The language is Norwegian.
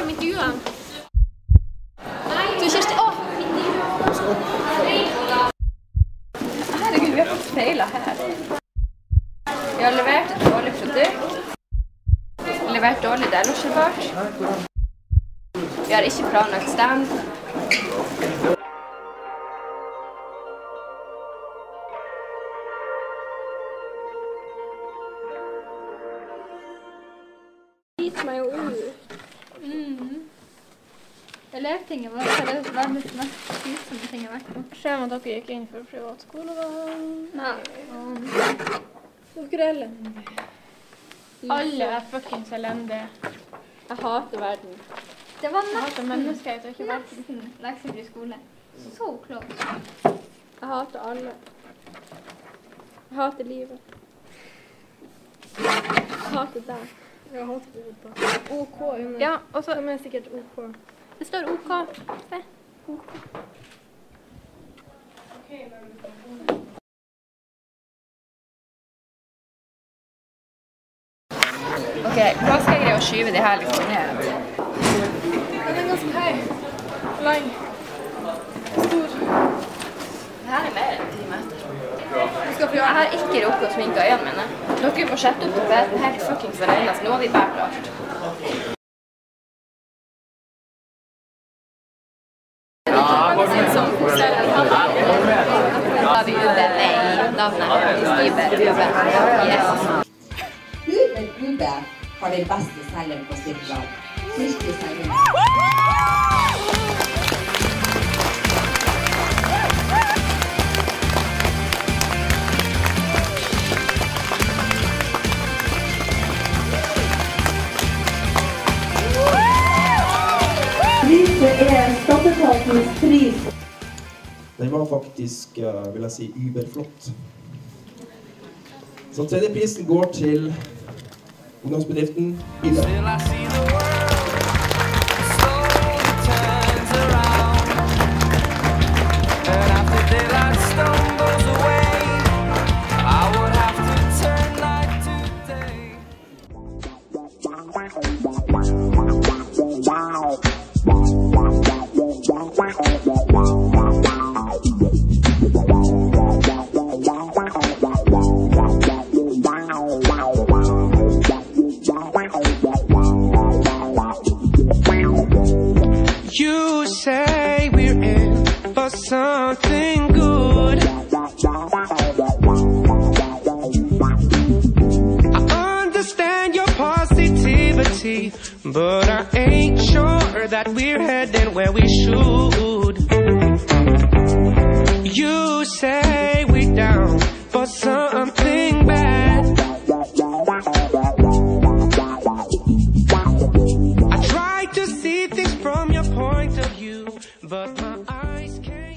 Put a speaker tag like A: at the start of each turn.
A: om intervjuene. Du, Kirsti, herregud, vi har fått feilet her. Vi har levert et dårlig produkt. Levert dårlig delårsrapport. Vi har ikke planlagt stand.
B: Gitt meg jo ut. Elevtinget var verdens mest slitsomme ting jeg har vært på.
A: Ser man at dere gikk inn for privatskole da?
B: Nei.
A: Dere er elendige. Alle er fuckings elendige.
B: Jeg hater verden. Det var
A: Jeg hater mennesker, og ikke verden.
B: nesten leksefri skole. Så close.
C: Jeg hater alle. Jeg hater livet. Jeg hater deg.
B: Jeg hater det.
C: OK, Une.
A: Ja, og så
C: De er sikkert OK.
A: det står OK. Se. OK. Ok, hva skal jeg greie å skyve de her liksom ned?
C: Den er ganske høy. Lang. Stor.
A: Det her er mer enn 10 meter. Jeg har ikke rukket å sminke øynene mine. Dere får sette opp tapeten helt fuckings alene, så nå har vi bært alt. Da har vi UBV i navnet. Vi skriver UBV. Yes.
D: UB har den beste selgeren på sitt lag. Kirsti selger. Priset er skatteetatens pris.
E: Den var faktisk, vil jeg si, überflott. Så tredje prisen går til ungdomsbedriften Uber.
F: You say we're in for something good. I understand your positivity, but I ain't sure that we're heading where we should. You say we're down for something bad. I try to see things from your point of view, but my eyes can't